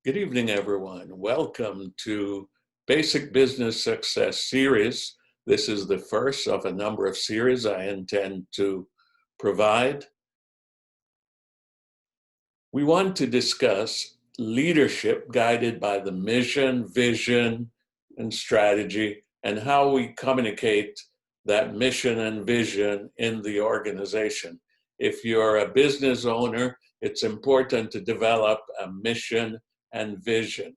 Good evening, everyone. Welcome to Basic Business Success Series. This is the first of a number of series I intend to provide. We want to discuss leadership guided by the mission, vision, and strategy, and how we communicate that mission and vision in the organization. If you're a business owner, it's important to develop a mission and vision.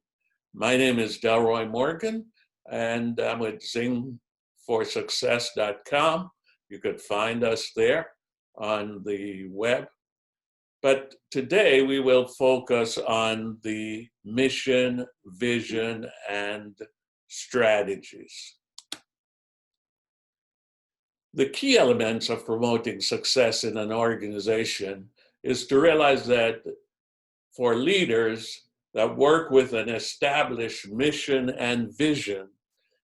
My name is Delroy Morgan, and I'm with zingforsuccess.com. You could find us there on the web. But today we will focus on the mission, vision, and strategies. The key elements of promoting success in an organization is to realize that for leaders that work with an established mission and vision,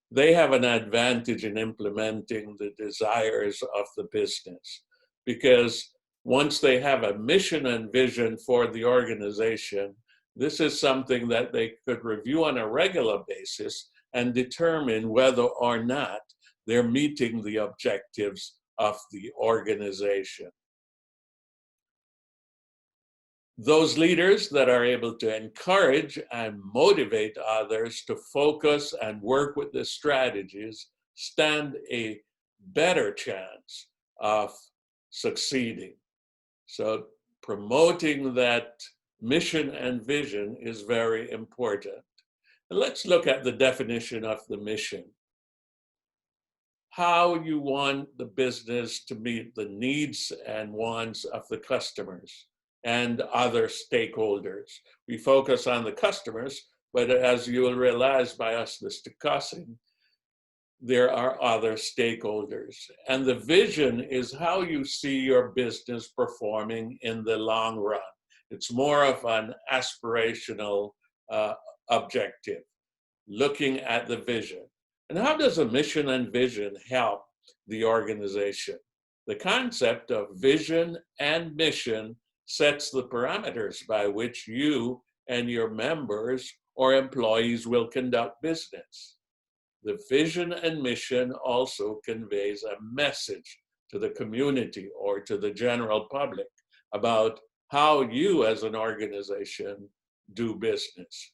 they have an advantage in implementing the desires of the business. Because once they have a mission and vision for the organization, this is something that they could review on a regular basis and determine whether or not they're meeting the objectives of the organization. Those leaders that are able to encourage and motivate others to focus and work with the strategies stand a better chance of succeeding. So promoting that mission and vision is very important. And let's look at the definition of the mission. How you want the business to meet the needs and wants of the customers and other stakeholders. We focus on the customers, but as you will realize by us discussing, there are other stakeholders. And the vision is how you see your business performing in the long run. It's more of an aspirational objective, looking at the vision. And how does a mission and vision help the organization? The concept of vision and mission sets the parameters by which you and your members or employees will conduct business. The vision and mission also conveys a message to the community or to the general public about how you as an organization do business.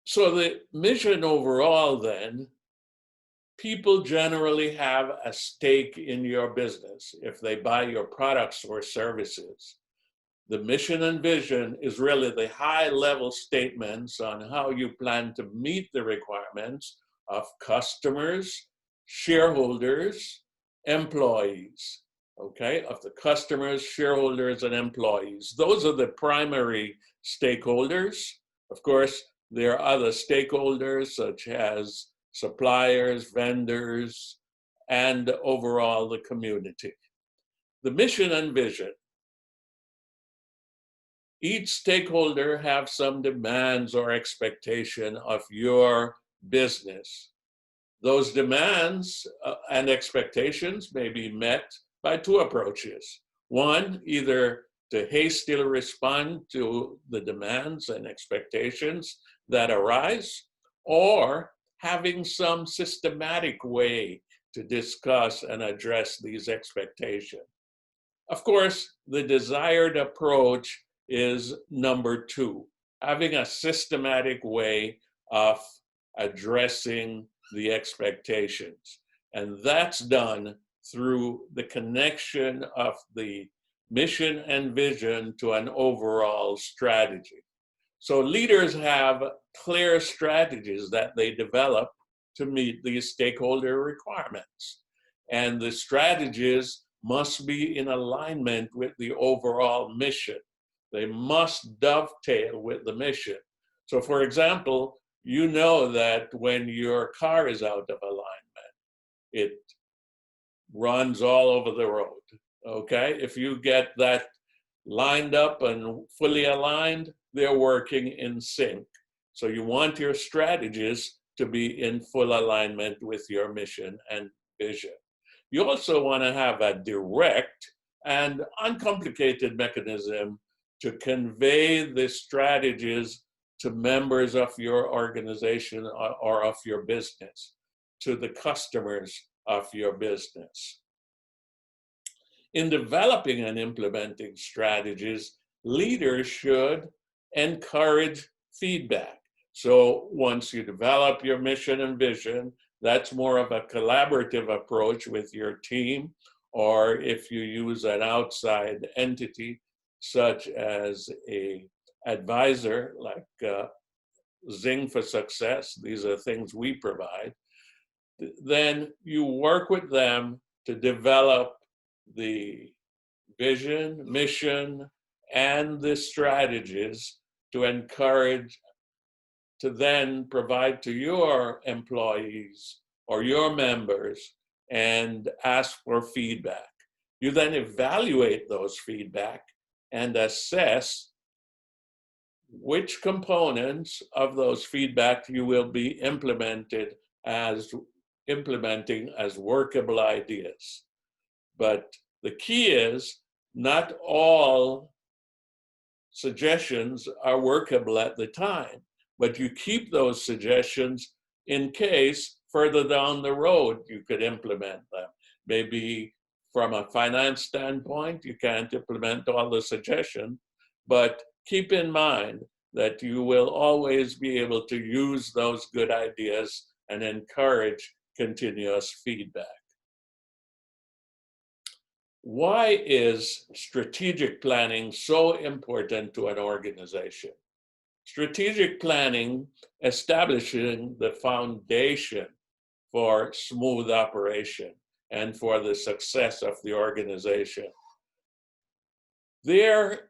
So the mission overall then, people generally have a stake in your business if they buy your products or services. The mission and vision is really the high-level statements on how you plan to meet the requirements of customers, shareholders, employees, okay? Of the customers, shareholders, and employees. Those are the primary stakeholders. Of course, there are other stakeholders such as suppliers, vendors, and overall the community. The mission and vision. Each stakeholder have some demands or expectation of your business. Those demands and expectations may be met by two approaches. One, either to hastily respond to the demands and expectations that arise, or having some systematic way to discuss and address these expectations. Of course, the desired approach is number two, having a systematic way of addressing the expectations. And that's done through the connection of the mission and vision to an overall strategy. So leaders have clear strategies that they develop to meet these stakeholder requirements. And the strategies must be in alignment with the overall mission. They must dovetail with the mission. So for example, you know that when your car is out of alignment, it runs all over the road, okay? If you get that lined up and fully aligned, they're working in sync. So you want your strategies to be in full alignment with your mission and vision. You also want to have a direct and uncomplicated mechanism to convey the strategies to members of your organization or of your business, to the customers of your business. In developing and implementing strategies, leaders should encourage feedback. So once you develop your mission and vision, that's more of a collaborative approach with your team, or if you use an outside entity, such as a advisor like Zing for Success, these are things we provide, then you work with them to develop the vision, mission, and the strategies to encourage, to then provide to your employees or your members and ask for feedback. You then evaluate those feedback and assess which components of those feedback you will be implementing as workable ideas. But the key is not all suggestions are workable at the time, but you keep those suggestions in case further down the road you could implement them. Maybe from a finance standpoint, you can't implement all the suggestions, but keep in mind that you will always be able to use those good ideas and encourage continuous feedback. Why is strategic planning so important to an organization? Strategic planning establishing the foundation for smooth operation and for the success of the organization. There,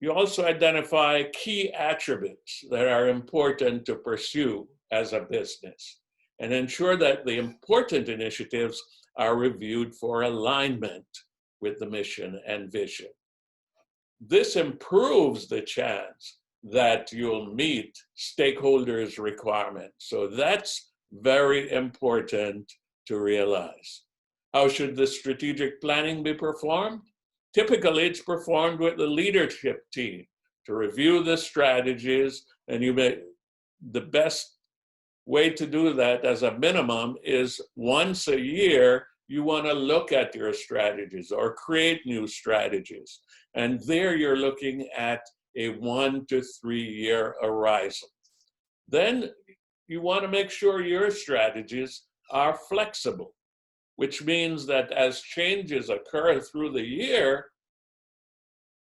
you also identify key attributes that are important to pursue as a business and ensure that the important initiatives are reviewed for alignment with the mission and vision. This improves the chance that you'll meet stakeholders' requirements. So that's very important to realize. How should the strategic planning be performed? Typically, it's performed with the leadership team to review the strategies, and the best way to do that as a minimum is once a year, you want to look at your strategies or create new strategies. And there you're looking at a 1 to 3 year horizon. Then you want to make sure your strategies are flexible, which means that as changes occur through the year,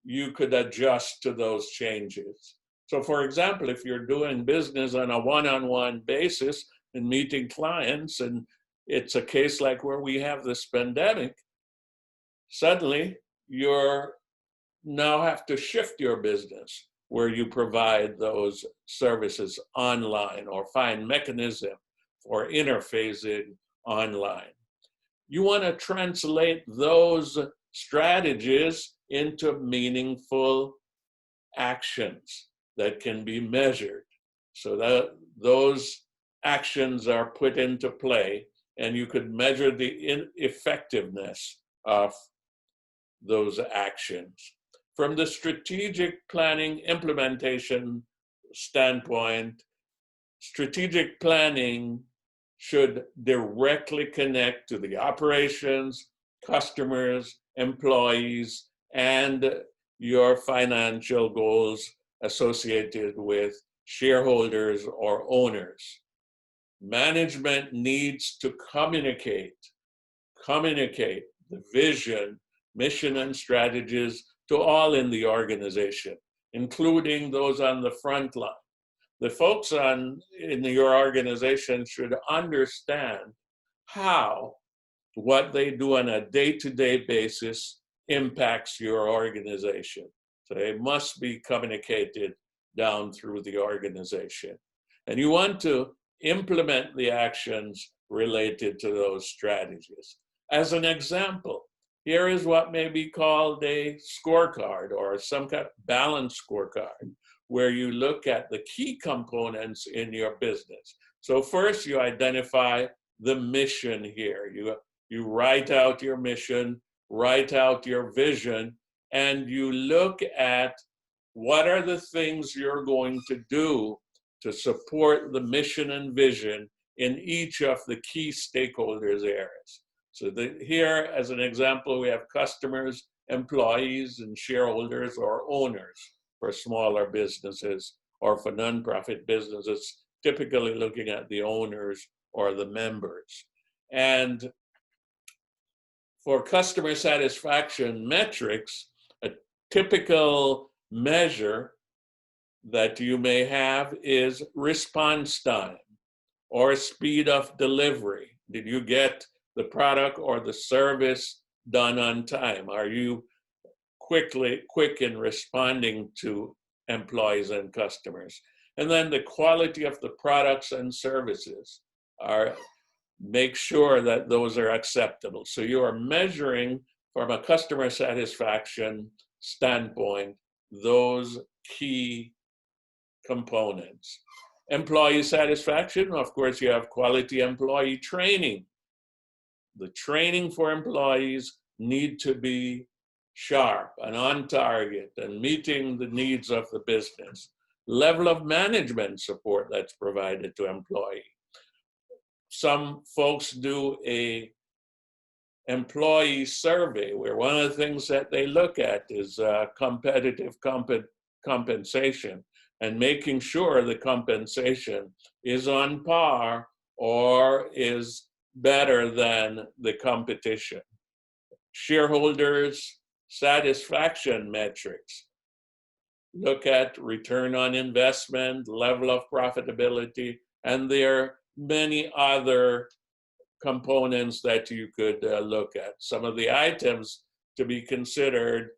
you could adjust to those changes. So for example, if you're doing business on a one-on-one basis and meeting clients, and it's a case like where we have this pandemic, suddenly you're now have to shift your business where you provide those services online or find mechanism for interfacing online. You want to translate those strategies into meaningful actions that can be measured so that those actions are put into play and you could measure the effectiveness of those actions. From the strategic planning implementation standpoint, strategic planning should directly connect to the operations, customers, employees, and your financial goals associated with shareholders or owners. Management needs to communicate the vision, mission, and strategies to all in the organization, including those on the front line. The folks in your organization should understand how what they do on a day-to-day basis impacts your organization. So they must be communicated down through the organization. And you want to implement the actions related to those strategies. As an example, here is what may be called a scorecard or some kind of balanced scorecard, where you look at the key components in your business. So first you identify the mission here. You write out your mission, write out your vision, and you look at What are the things you're going to do to support the mission and vision in each of the key stakeholders areas? So here, as an example, we have customers, employees, and shareholders or owners for smaller businesses, or for nonprofit businesses, typically looking at the owners or the members. And for customer satisfaction metrics, a typical measure that you may have is response time or speed of delivery. Did you get the product or the service done on time? Are you quick in responding to employees and customers? And then the quality of the products and services make sure that those are acceptable. So you are measuring from a customer satisfaction standpoint those key components. Employee satisfaction, of course, you have quality employee training. The training for employees need to be sharp and on target and meeting the needs of the business. Level of management support that's provided to employees. Some folks do a employee survey where one of the things that they look at is competitive compensation and making sure the compensation is on par or is better than the competition. Shareholders satisfaction metrics look at return on investment, level of profitability, and there are many other components that you could look at. Some of the items to be considered,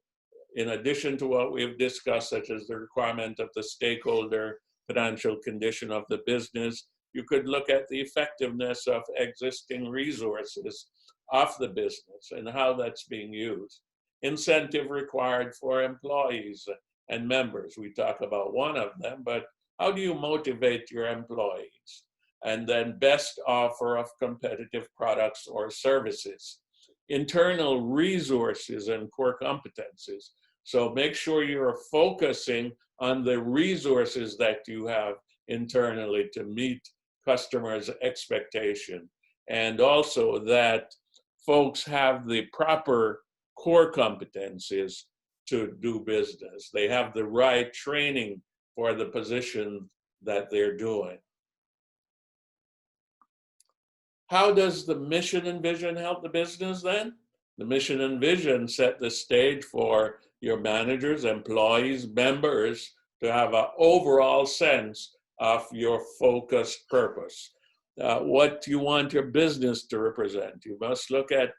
in addition to what we've discussed, such as the requirement of the stakeholder, financial condition of the business, you could look at the effectiveness of existing resources of the business and how that's being used. Incentive required for employees and members. We talk about one of them, but how do you motivate your employees? And then best offer of competitive products or services. Internal resources and core competencies. So make sure you're focusing on the resources that you have internally to meet customers' expectation. And also that folks have the proper core competencies to do business. They have the right training for the position that they're doing. How does the mission and vision help the business then? The mission and vision set the stage for your managers, employees, members to have an overall sense of your focused purpose. What you want your business to represent. You must look at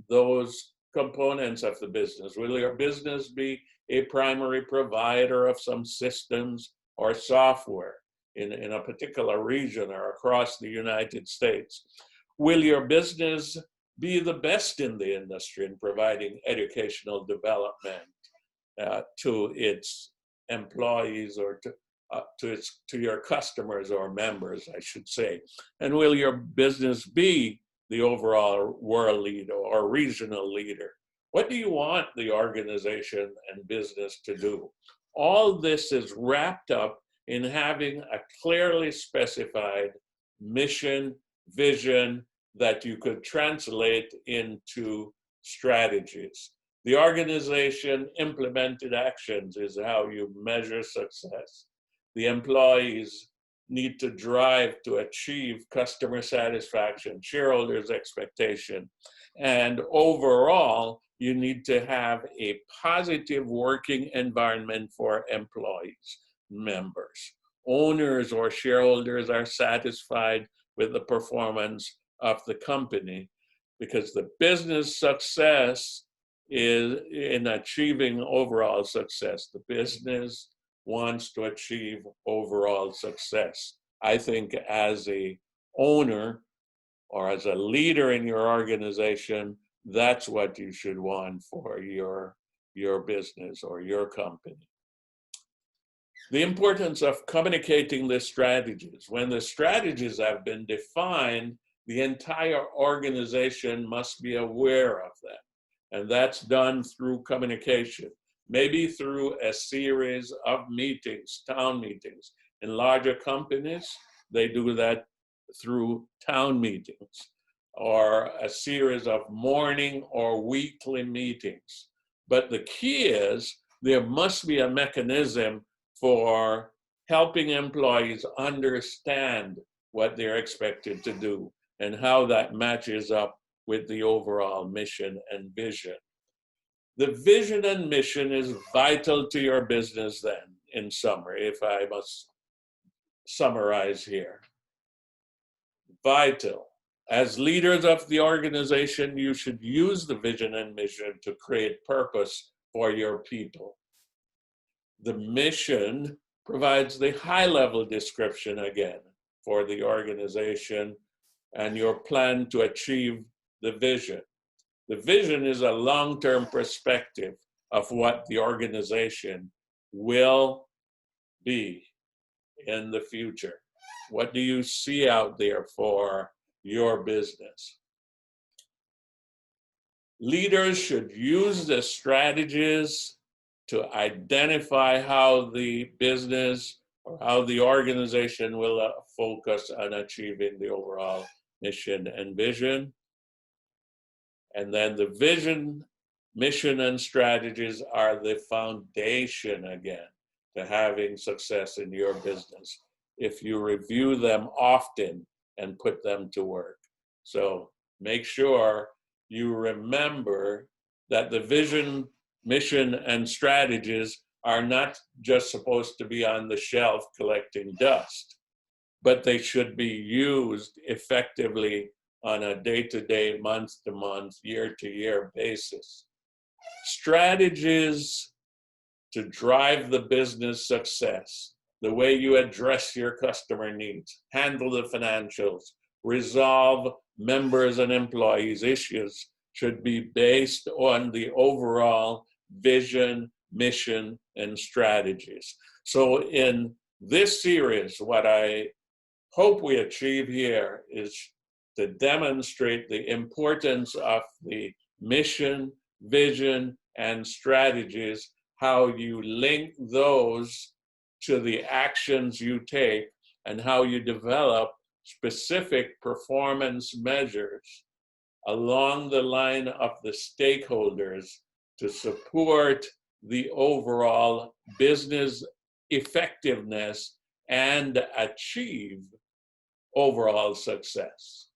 those components of the business. Will your business be a primary provider of some systems or software in a particular region or across the United States? Will your business be the best in the industry in providing educational development to its employees or to your customers or members, I should say? And will your business be the overall world leader or regional leader? What do you want the organization and business to do? All this is wrapped up in having a clearly specified mission, vision that you could translate into strategies. The organization implemented actions is how you measure success. The employees need to drive to achieve customer satisfaction, shareholders' expectation, and overall, you need to have a positive working environment for employees, members. Owners or shareholders are satisfied with the performance of the company because the business success is in achieving overall success. The business wants to achieve overall success. I think as a owner or as a leader in your organization, that's what you should want for your business or your company. The importance of communicating the strategies. When the strategies have been defined, the entire organization must be aware of them. And that's done through communication. maybe through a series of meetings, town meetings. In larger companies, they do that through town meetings or a series of morning or weekly meetings. But the key is there must be a mechanism for helping employees understand what they're expected to do and how that matches up with the overall mission and vision. The vision and mission is vital to your business then, in summary, if I must summarize here. Vital. As leaders of the organization, you should use the vision and mission to create purpose for your people. The mission provides the high-level description again for the organization and your plan to achieve the vision. The vision is a long-term perspective of what the organization will be in the future. What do you see out there for your business? Leaders should use the strategies to identify how the business or how the organization will focus on achieving the overall mission and vision. And then the vision, mission, and strategies are the foundation again to having success in your business if you review them often and put them to work. So make sure you remember that the vision, mission, and strategies are not just supposed to be on the shelf collecting dust, but they should be used effectively on a day-to-day, month-to-month, year-to-year basis. Strategies to drive the business success, the way you address your customer needs, handle the financials, resolve members and employees' issues should be based on the overall vision, mission, and strategies. So in this series, what I hope we achieve here is to demonstrate the importance of the mission, vision, and strategies, how you link those to the actions you take, and how you develop specific performance measures along the line of the stakeholders to support the overall business effectiveness and achieve overall success.